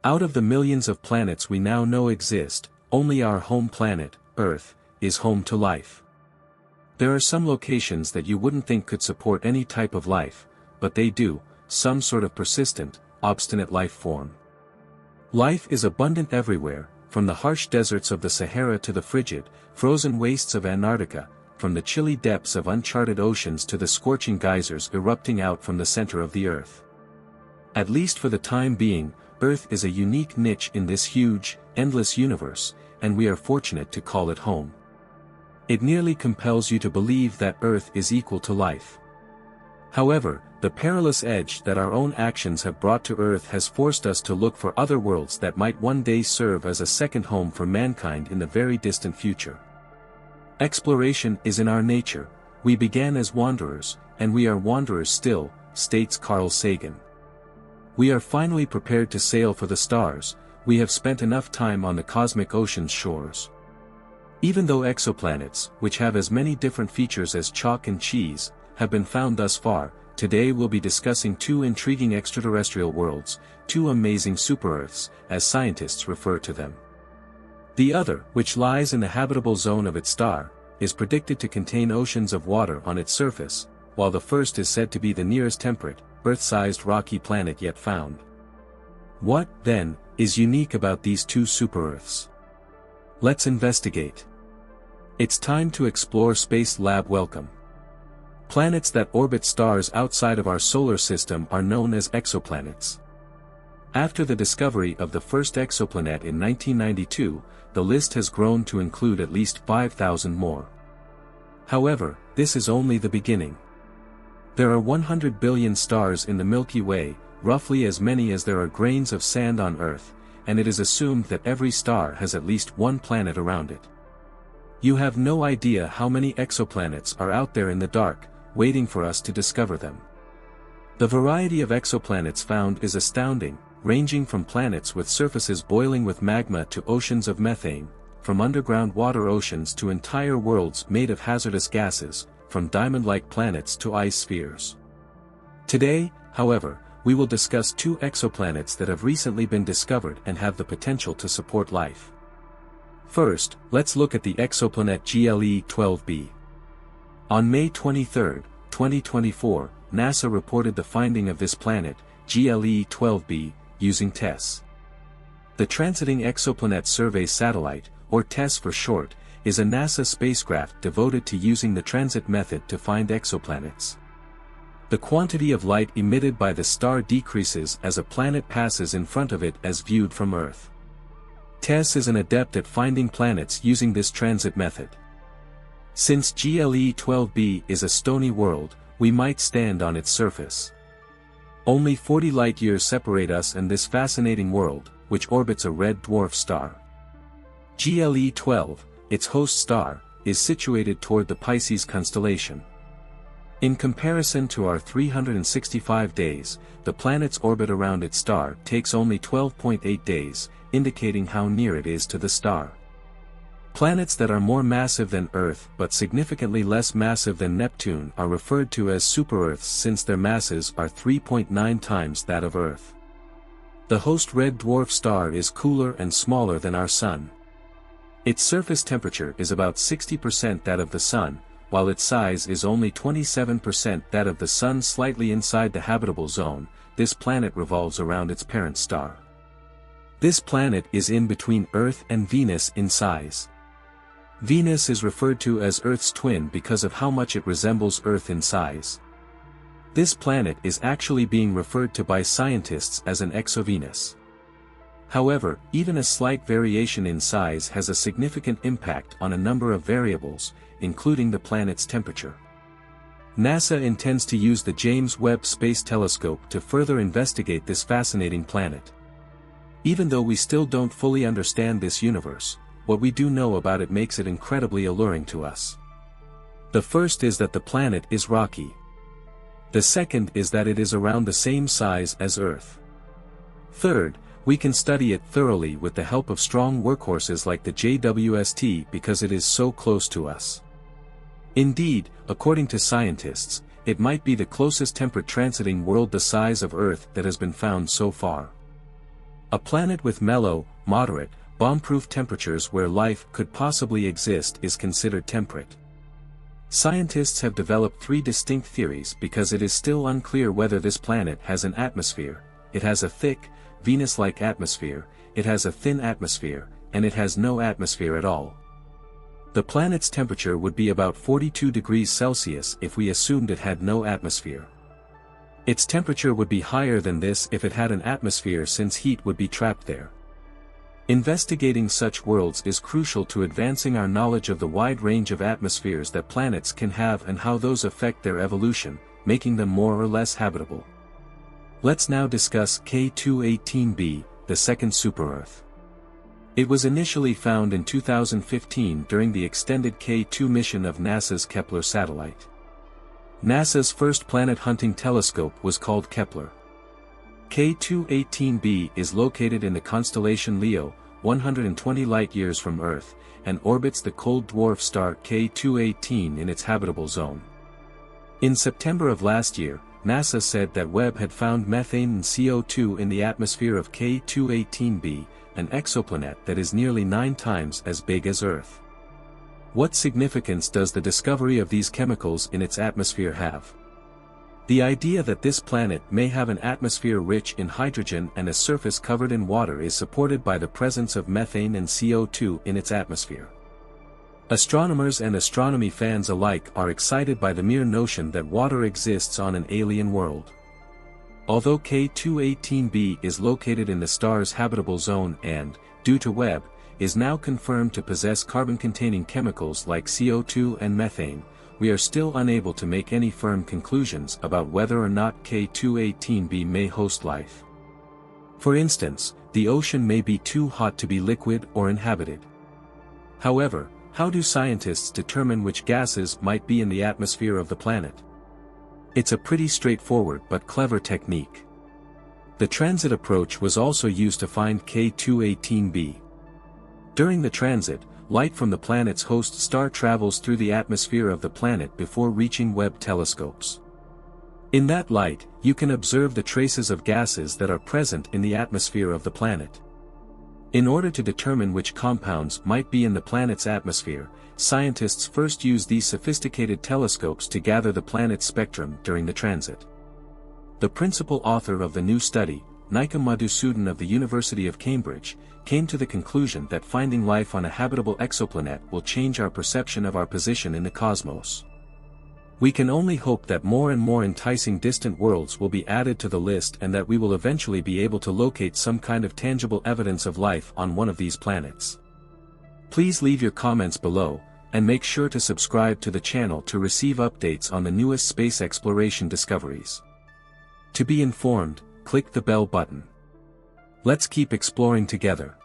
Out of the millions of planets we now know exist, only our home planet, Earth, is home to life. There are some locations that you wouldn't think could support any type of life, but they do, some sort of persistent, obstinate life form. Life is abundant everywhere, from the harsh deserts of the Sahara to the frigid, frozen wastes of Antarctica, from the chilly depths of uncharted oceans to the scorching geysers erupting out from the center of the Earth. At least for the time being, Earth is a unique niche in this huge, endless universe, and we are fortunate to call it home. It nearly compels you to believe that Earth is equal to life. However, the perilous edge that our own actions have brought to Earth has forced us to look for other worlds that might one day serve as a second home for mankind in the very distant future. Exploration is in our nature. We began as wanderers, and we are wanderers still, states Carl Sagan. We are finally prepared to sail for the stars. We have spent enough time on the cosmic ocean's shores. Even though exoplanets, which have as many different features as chalk and cheese, have been found thus far, today we'll be discussing two intriguing extraterrestrial worlds, two amazing super-Earths, as scientists refer to them. The other, which lies in the habitable zone of its star, is predicted to contain oceans of water on its surface, while the first is said to be the nearest temperate, Earth-sized rocky planet yet found. What, then, is unique about these two super-Earths? Let's investigate. It's time to explore Space Lab. Welcome. Planets that orbit stars outside of our solar system are known as exoplanets. After the discovery of the first exoplanet in 1992, the list has grown to include at least 5,000 more. However, this is only the beginning. There are 100 billion stars in the Milky Way, roughly as many as there are grains of sand on Earth, and it is assumed that every star has at least one planet around it. You have no idea how many exoplanets are out there in the dark, waiting for us to discover them. The variety of exoplanets found is astounding, ranging from planets with surfaces boiling with magma to oceans of methane, from underground water oceans to entire worlds made of hazardous gases, from diamond-like planets to ice spheres. Today, however, we will discuss two exoplanets that have recently been discovered and have the potential to support life. First, let's look at the exoplanet GLE-12b. On May 23, 2024, NASA reported the finding of this planet, GLE-12b, using TESS. The Transiting Exoplanet Survey Satellite, or TESS for short, is a NASA spacecraft devoted to using the transit method to find exoplanets. The quantity of light emitted by the star decreases as a planet passes in front of it as viewed from Earth. TESS is an adept at finding planets using this transit method. Since GLE-12b is a stony world, we might stand on its surface. Only 40 light-years separate us and this fascinating world, which orbits a red dwarf star. GLE-12, its host star, is situated toward the Pisces constellation. In comparison to our 365 days, the planet's orbit around its star takes only 12.8 days, indicating how near it is to the star. Planets that are more massive than Earth but significantly less massive than Neptune are referred to as super-Earths since their masses are 3.9 times that of Earth. The host red dwarf star is cooler and smaller than our Sun. Its surface temperature is about 60% that of the Sun, while its size is only 27% that of the Sun. Slightly inside the habitable zone, this planet revolves around its parent star. This planet is in between Earth and Venus in size. Venus is referred to as Earth's twin because of how much it resembles Earth in size. This planet is actually being referred to by scientists as an exovenus. However, even a slight variation in size has a significant impact on a number of variables, including the planet's temperature. NASA intends to use the James Webb Space Telescope to further investigate this fascinating planet. Even though we still don't fully understand this universe, what we do know about it makes it incredibly alluring to us. The first is that the planet is rocky. The second is that it is around the same size as Earth. Third, we can study it thoroughly with the help of strong workhorses like the JWST because it is so close to us. Indeed, according to scientists, it might be the closest temperate transiting world the size of Earth that has been found so far. A planet with mellow, moderate, bomb-proof temperatures where life could possibly exist is considered temperate. Scientists have developed three distinct theories because it is still unclear whether this planet has an atmosphere. It has a thick, Venus-like atmosphere, it has a thin atmosphere, and it has no atmosphere at all. The planet's temperature would be about 42 degrees Celsius if we assumed it had no atmosphere. Its temperature would be higher than this if it had an atmosphere, since heat would be trapped there. Investigating such worlds is crucial to advancing our knowledge of the wide range of atmospheres that planets can have and how those affect their evolution, making them more or less habitable. Let's now discuss K2-18b, the second super-Earth. It was initially found in 2015 during the extended K2 mission of NASA's Kepler satellite. NASA's first planet-hunting telescope was called Kepler. K2-18b is located in the constellation Leo, 120 light-years from Earth, and orbits the cold dwarf star K2-18 in its habitable zone. In September of last year, NASA said that Webb had found methane and CO2 in the atmosphere of K2-18b, an exoplanet that is nearly 9 times as big as Earth. What significance does the discovery of these chemicals in its atmosphere have? The idea that this planet may have an atmosphere rich in hydrogen and a surface covered in water is supported by the presence of methane and CO2 in its atmosphere. Astronomers and astronomy fans alike are excited by the mere notion that water exists on an alien world. Although K2-18b is located in the star's habitable zone and, due to Webb, is now confirmed to possess carbon-containing chemicals like CO2 and methane, we are still unable to make any firm conclusions about whether or not K2-18b may host life. For instance, the ocean may be too hot to be liquid or inhabited. However, how do scientists determine which gases might be in the atmosphere of the planet? It's a pretty straightforward but clever technique. The transit approach was also used to find K2-18b. During the transit, light from the planet's host star travels through the atmosphere of the planet before reaching Webb telescopes. In that light, you can observe the traces of gases that are present in the atmosphere of the planet. In order to determine which compounds might be in the planet's atmosphere, scientists first use these sophisticated telescopes to gather the planet's spectrum during the transit. The principal author of the new study, Nikam Madhusudan of the University of Cambridge, came to the conclusion that finding life on a habitable exoplanet will change our perception of our position in the cosmos. We can only hope that more and more enticing distant worlds will be added to the list and that we will eventually be able to locate some kind of tangible evidence of life on one of these planets. Please leave your comments below, and make sure to subscribe to the channel to receive updates on the newest space exploration discoveries. To be informed, click the bell button. Let's keep exploring together.